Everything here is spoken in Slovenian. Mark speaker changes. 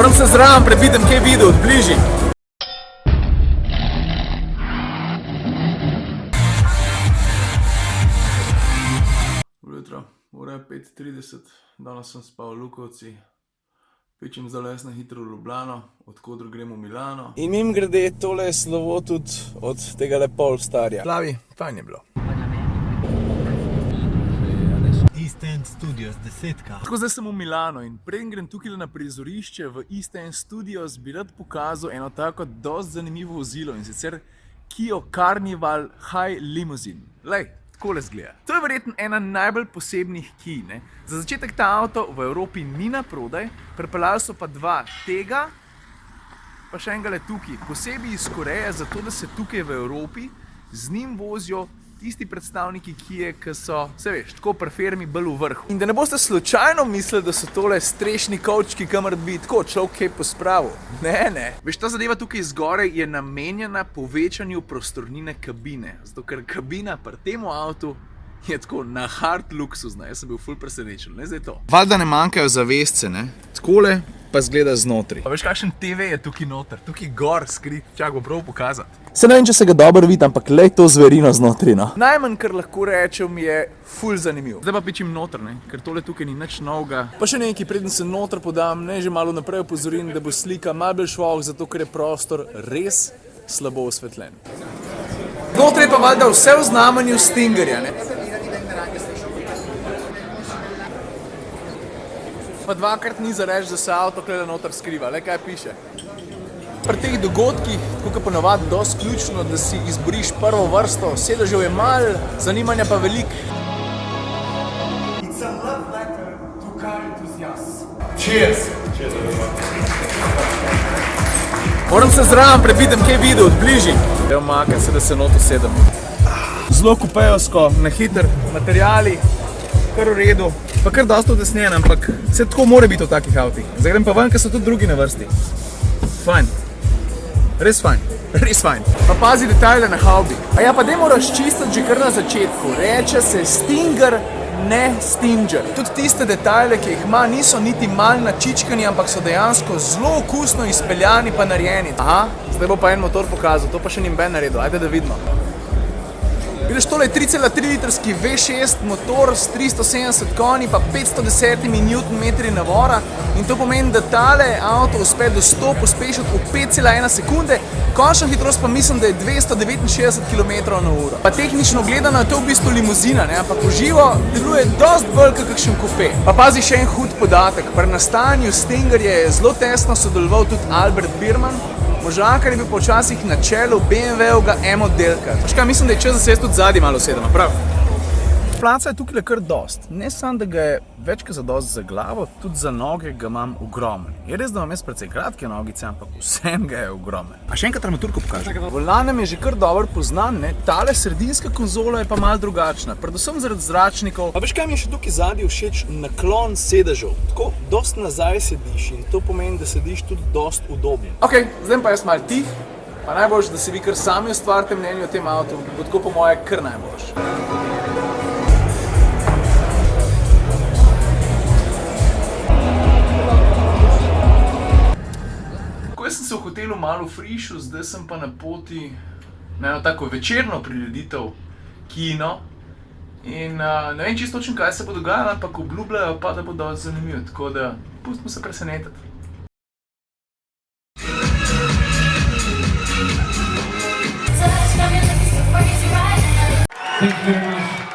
Speaker 1: Moram se zraven predvideti, kaj videl od bližji. Dobro jutro, ura je 5:30, danes sem spal v Lukovci. Pečem za les na hitro v Ljubljano, odkudr gremo v Milano. In mimogrede, tole je slovo tudi od tega Polestarja. Plavi, fajn je bilo.
Speaker 2: East End Studios, 10.
Speaker 1: Tako, zdaj sem v Milano in preden grem tukaj na prizorišče v East End Studios, bi rad pokazal eno tako dosti zanimivo vozilo, in sicer Kia Carnival High Limousine. Lej, takole zgleda. To je verjetno ena najbolj posebnih Kia, ne. Za začetek ta avto v Evropi ni na prodaj, pripeljali so pa dva tega, pa še enega le tukaj, posebej iz Koreje, zato da se tukaj v Evropi z njim vozijo tisti predstavniki Kia, ki so, se veš, tako pri firmi bolj v vrhu. In da ne boste slučajno mislili, da so tole strešni kovčki, kamor bi tako človek kaj pospravil. Ne. Veš, ta zadeva tukaj zgoraj je namenjena povečanju prostornine kabine, zato ker kabina pri tem avtu je tako na hard luksuzna. Jaz sem bil ful presenečen, ne zdaj to. Valjda ne manjkajo zavesce, ne? Takole pa zgleda znotri. Pa veš, kakšen TV je tukaj noter, tukaj gor skrit, čak bo prav pokazati. Se ne vem, če se ga dobro vidi, ampak lej to zverino znotri, no. Najmanj, kar lahko rečem, je ful zanimiv. Zdaj pa pičim noter, ne, ker tole tukaj ni nič novega. Pa še nekaj, preden se noter podam, ne, že malo naprej opozorim, da bo slika malo bolj švoh, zato ker je prostor res slabo osvetljen. Notri je pa valjda vse v znamenju Stingerja, ne. Pa dvakrat ni za reči, da se avto tukaj noter skriva, le kaj piše. Pri teh dogodkih, tako kot ponavadi, dosti ključno, da si izboriš prvo vrsto, sedežev je malo, zanimanja pa veliko.
Speaker 2: It's a love letter to car enthusiasts.
Speaker 1: Cheers! Moram se zraven predvideti, kaj videl od bližji. Evo, makam se, da se noto sedem. Zelo kupejovsko, na hiter, materiali, kar v redu. Pa kar dosti udesnjen, ampak vse tako mora biti v takih avtih. Zdaj grem pa ven, ker so tudi drugi na vrsti. Fajn. Res fajn. Res fajn. Pa pazi detajle na havbi. A ja, pa daj moraš čistiti že kar na začetku. Reče se Stinger, ne Stinger. Tudi tiste detajle, ki jih ima, niso niti malo načičkani, ampak so dejansko zelo okusno izpeljani pa narejeni. Aha, zdaj bo pa en motor pokazal, to pa še ni noben naredil. Ajde, da vidimo. Vidiš, tole je 3,3 litrski V6 motor s 370 konji pa 510 Nm navora, in to pomeni, da tale avto uspe do 100 pospešiti v 5,1 sekunde, končna hitrost pa mislim, da je 269 km/h. Pa tehnično gledano je to v bistvu limuzina, ne? Ampak v živo deluje dosti bolj kakšen kupe. Pa pazi še en hud podatek, pri nastajanju Stingerja je zelo tesno sodeloval tudi Albert Birman, možakar je bil počasih na čelu BMW-ovega M-oddelka. Veš kaj, mislim, da je čas, da se jaz tudi zadnji malo usedem, prav? Placa je tukaj kar dost. Ne samo, da ga je več kot zadost za glavo, tudi za noge ga imam ogromen. Je res, da imam jaz precej kratke nogice, ampak vsem ga je ogromen. A še enkrat armaturko pokažem. Volan nam je že kar dobro poznan, ne? Tale sredinska konzola je pa malo drugačna, predvsem zaradi zračnikov. A veš kaj mi je še tukaj zadnji všeč? Naklon sedežev. Tako dost nazaj sediš in to pomeni, da sediš tudi dost udobno. Ok, zdaj pa jaz malo tih, pa najboljš, da si vi kar sami ustvarite mnenje o tem avtu, bo tako po moje kar najboljš. Jaz sem se v hotelu malo frišil, zdaj sem pa na poti na eno tako večerno prireditev, kino. In ne vem čisto točno, kaj se bo dogajalo, ampak obljubljajo pa, da bo dosti zanimivo, tako da pustimo se presenetiti.
Speaker 2: Thank you very much.